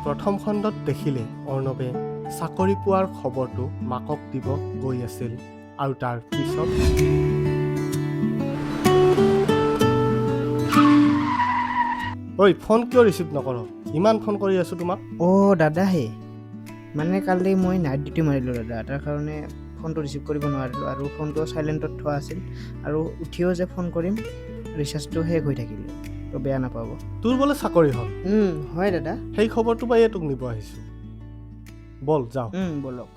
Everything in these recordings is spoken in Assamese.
প্ৰথম খণ্ডত দেখিলে অৰ্ণৱে চাকৰি পোৱাৰ খবৰটো মাকক দিব গৈ আছিল আৰু তাৰ পিছত ঐ ফোন কিয় ৰিচিভ নকৰ ইমান ফোন কৰি আছো তোমাক দাদা হে মানে কালি মই নাইট ডিউটি মাৰিলোঁ দাদা তাৰ কাৰণে ফোনটো ৰিচিভ কৰিব নোৱাৰিলোঁ আৰু ফোনটো চাইলেণ্টত থোৱা আছিল আৰু উঠিও যে ফোন কৰিম ৰিচাৰ্জটো শেষ হৈ থাকিলে তো বেয়া নাপাব তোৰ বোলে চাকৰি হ'ল হয় দাদা সেই খবৰটো পাইয়ে তোক নিব আহিছোঁ বল যাওঁ বলক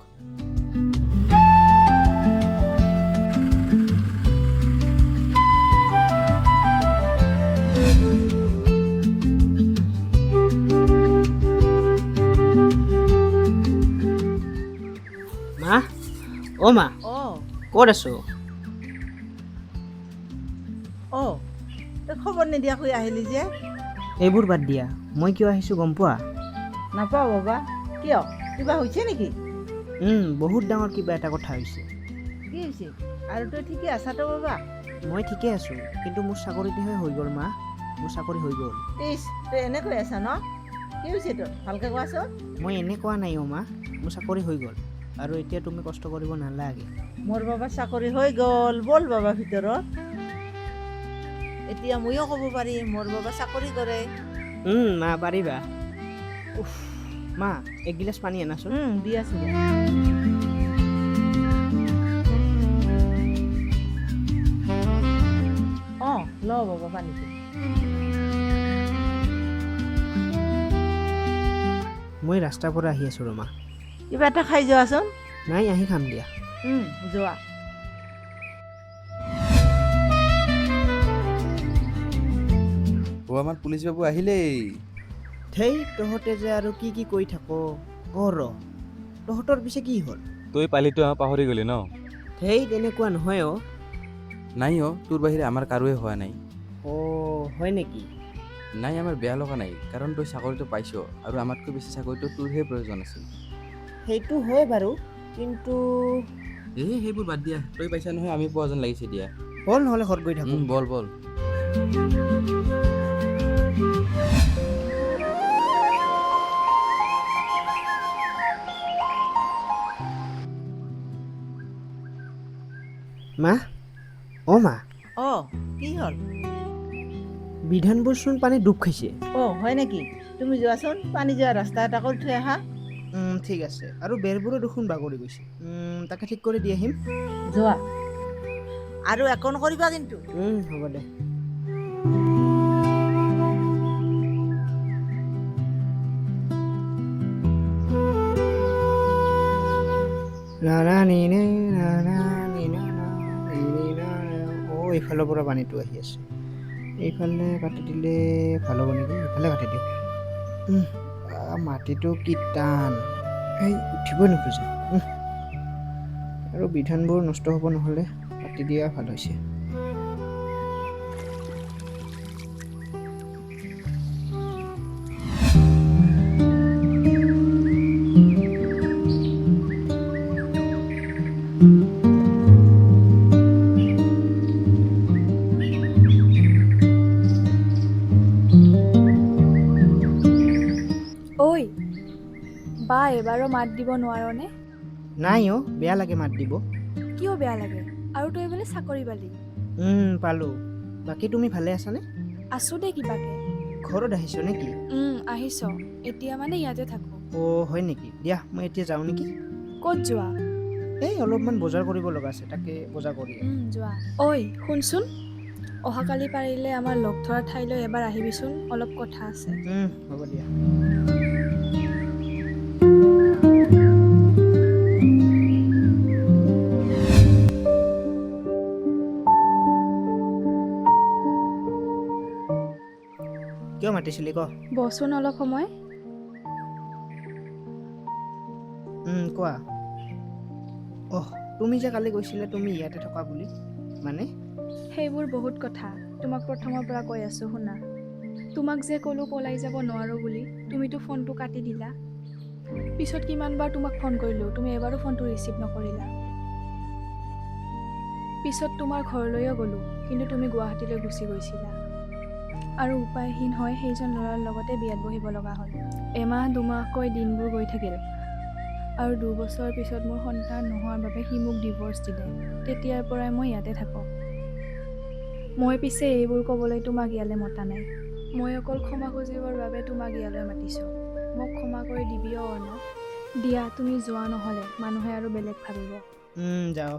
মা মা ক'ত আছো তই খবৰ নিদিয়াকৈ আহিলি যে এইবোৰ বাদ দিয়া মই কিয় আহিছোঁ গম পোৱা নাপাওঁ বাবা কিয় কিবা হৈছে নেকি বহুত ডাঙৰ কিবা এটা কথা হৈছে কি হৈছে আৰু তই ঠিকে আছাতো বাবা মই ঠিকে আছোঁ কিন্তু মোৰ চাকৰিটোহে হৈ গ'ল মা মোৰ চাকৰি হৈ গ'ল তই এনেকৈ আছা ন কি হৈছে তোৰ ভালকৈ কোৱাচোন মই এনে কোৱা নাই মা মোৰ চাকৰি হৈ গ'ল আৰু এতিয়া তুমি কষ্ট কৰিব নালাগে মোৰ বাবা চাকৰি হৈ গ'ল বল বাবা ভিতৰত এতিয়া ময়ো ক'ব পাৰিম মোৰ বাবা চাকৰি কৰে মা পাৰিবা মা এক গিলাচ পানী আনাচোন দি আছো ল বাবা পানীটো মই ৰাস্তাৰ পৰা আহি আছোঁ ৰমা কিবা এটা খাই যোৱাচোন নাই আহি খাম দিয়া যোৱা আমাৰ পুলিচ বাবু আহিলেই ধেই তহঁতে যে আৰু কি কি কৈ থাক তহঁতৰ পিছে কি হ'ল তই পালিতো আমাক পাহৰি গলি ন ধেই তেনেকুৱা নহয় নাই তোৰ বাহিৰে আমাৰ কাৰোৱে হোৱা নাই হয় নেকি নাই আমাৰ বেয়া লগা নাই কাৰণ তই চাকৰিটো পাইছ আৰু আমাতকৈ বেছি চাকৰিটো তোৰহে প্ৰয়োজন আছিল সেইটো হয় বাৰু কিন্তু সেইবোৰ বাদ দিয়া তই পাইছা নহয় আমি পোৱা যেন লাগিছে দিয়া বল নহ'লে ঘৰত গৈ থাকোঁ বল বল মা মা কি হ'ল বিধানবোৰচোন পানী ডুব খাইছে হয় নেকি তুমি যোৱাচোন পানী যোৱা ৰাস্তা এটা কৰি থৈ আহা ঠিক আছে আৰু বেৰবোৰো দেখোন বাগৰি গৈছে তাকে ঠিক কৰি দি আহিম যোৱা আৰু একো নকৰিবা কিন্তু হ'ব দে এইফালৰ পৰা পানীটো আহি আছে এইফালে কাটি দিলে ভাল হ'ব নেকি এইফালে কাটি দিওঁ মাটিটো কি টান উঠিবই নোখোজে আৰু বিধানবোৰ নষ্ট হ'ব নহ'লে কাটি দিয়া ভাল হৈছে বা এবাৰো মাত দিব নোৱাৰনে নাই বেয়া লাগে মাত দিব কিয় বেয়া লাগে আৰু তই বোলে চাকৰি পালি পালো বাকী তুমি ভালে আছানে আছো দে কিবাকে ঘৰত আহিছ নেকি আহিছ এতিয়া মানে ইয়াতে থাকো হয় নেকি দিয়া মই এতিয়া যাওঁ নেকি ক'ত যোৱা অলপমান বজাৰ কৰিব লগা আছে তাকে বজাৰ কৰি যোৱা শুনচোন অহাকালি পাৰিলে আমাৰ লগ ধৰা ঠাইলৈ এবাৰ আহিবিচোন অলপ কথা আছে হ'ব দিয়া কিয় মাতিছিলি ক বচোন অলপ সময় কোৱা তুমি যে কালি কৈছিলা তুমি ইয়াতে থকা বুলি মানে সেইবোৰ বহুত কথা তোমাক প্ৰথমৰ পৰা কৈ আছো শুনা তোমাক যে ক'লো পলাই যাব নোৱাৰো বুলি তুমিতো ফোনটো কাটি দিলা পিছত কিমানবাৰ তোমাক ফোন কৰিলো তুমি এবাৰো ফোনটো ৰিচিভ নকৰিলা পিছত তোমাৰ ঘৰলৈও গ'লো কিন্তু তুমি গুৱাহাটীলৈ গুচি গৈছিলা আৰু উপায়হীন হৈ সেইজন ল'ৰাৰ লগতে বিয়াত বহিব লগা হ'ল এমাহ দুমাহকৈ দিনবোৰ গৈ থাকিল আৰু 2 বছৰ পিছত মোৰ সন্তান নোহোৱাৰ বাবে সি মোক ডিভ'ৰ্চ দিলে। তেতিয়াৰ পৰাই মই ইয়াতে থাকোঁ। মই পিছে এইবোৰ ক'বলৈ তোমাক ইয়ালৈ মতা নাই। মই অকল ক্ষমা খুজিবৰ বাবে তোমাক ইয়ালৈ মাতিছোঁ। মোক ক্ষমা কৰি দিবি অৰ্ণ। দিয়া, তুমি যোৱা, নহ'লে মানুহে আৰু বেলেগ ভাবিব। যাওঁ।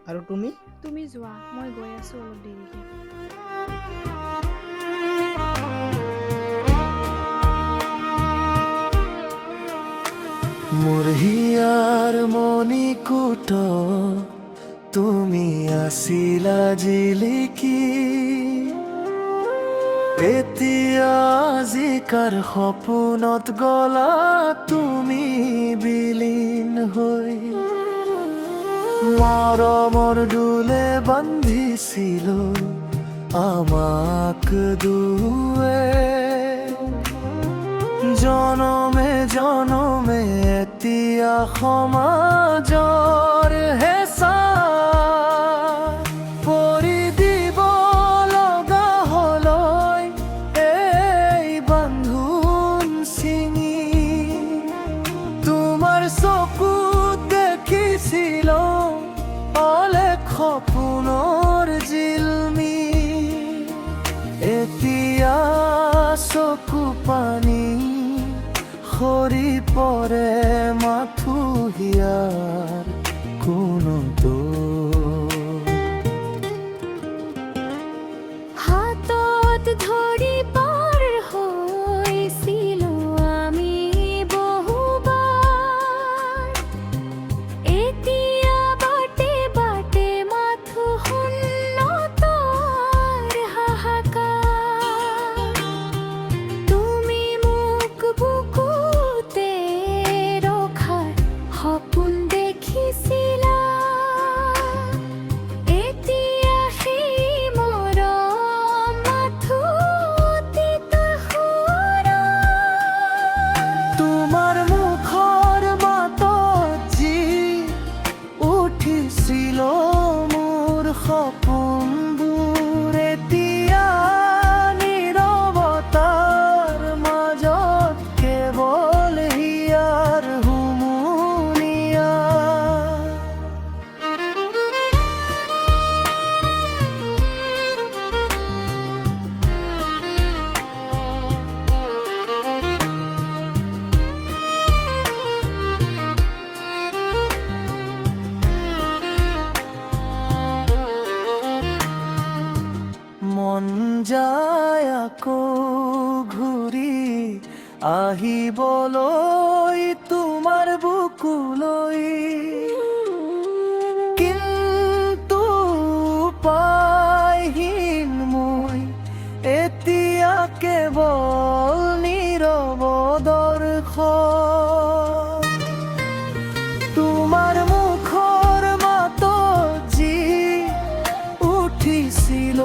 আৰু তুমি? তুমি যোৱা, মই গৈ আছোঁ অলপ দেৰিকৈ। মোৰ হিয়াৰ মণিকূট তুমি আছিলা জিলিকি, এতিয়া আজিকাৰ সপোনত গলা তুমি বিলীন হৈ। মৰমৰ দোলে বান্ধিছিলো আমাক দুৱে, জনমে জনমে এতিয়া সমাজৰ হেঁচা পৰি দিব লগা হলৈ এই বান্ধোন ছিঙি। তোমাৰ চকুত দেখিছিলো অলেখ সপোনৰ জিলমি, এতিয়া চকু পানী সৰি পৰে মাথো হিয়াৰ কোনো হাতত ধৰি পাৰ হৈছিলো আমি বহুবাৰ, এতিয়া বাটে বাটে মাথো শূন্যতাৰ হাহাকাৰ। তুমি মোক বুকুতে ৰখাৰ সপোন দেখিছিলা, এতিয়া সেই মৰম মাথো অতীত সুৰা। তোমাৰ মুখৰ মাতত যি উঠিছিল মোৰ সপোনবোৰ, এতিয়া নীৰৱতাৰ মাজত কেৱল হিয়াৰ হুমুনিয়া। মন যায় আকৌ ঘূৰি আহিবলৈ তোমাৰ বুকুলৈ, কিন্তু উপায়হীন মই এতিয়া কেৱল নীৰৱ দৰ্শক। তোমাৰ মুখৰ মাতত যি উঠিছিল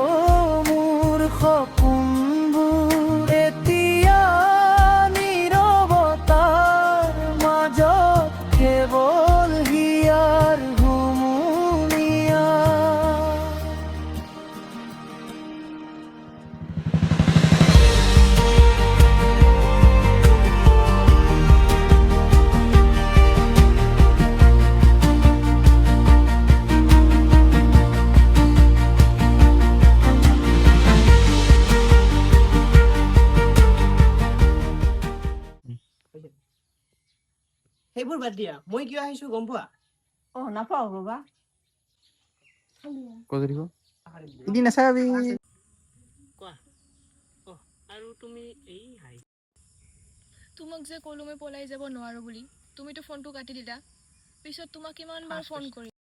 মোৰ সপোনবোৰ, এতিয়া নীৰৱতাৰ মাজত কেৱল হিয়াৰ হুমুনিয়া। সেইবোৰ বাদ দিয়া, মই কিয় আহিছো গম পোৱা? নাপাওঁ বাবা। কৈ দিব। এদিন নাচাবি। কোৱা। আৰু তুমি এই হাই তোমাক যে ক'লো মই পলাই যাব নোৱাৰোঁ বুলি, তুমিতো ফোনটো কাটি দিলা। পিছত তোমাক কিমান বাৰ ফোন কৰি,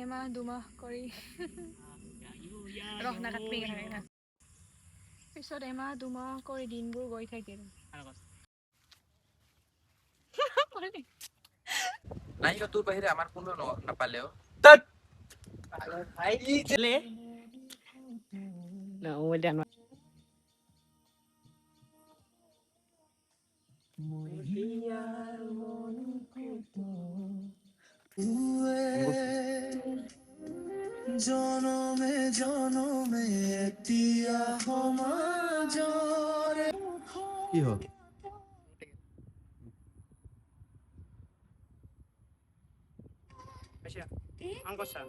এমাহ দুমাহ কৰি ৰহ না কাটবি না। পিছত এমাহ দুমাহ কৰি দিনবোৰ গৈ থাকিল। নাই তোৰ বাহিৰে আমাৰ কোনো নাপালেও। জনমে জনমে এতিয়া সমাজৰ কি হ'ল Asia, angkot sa.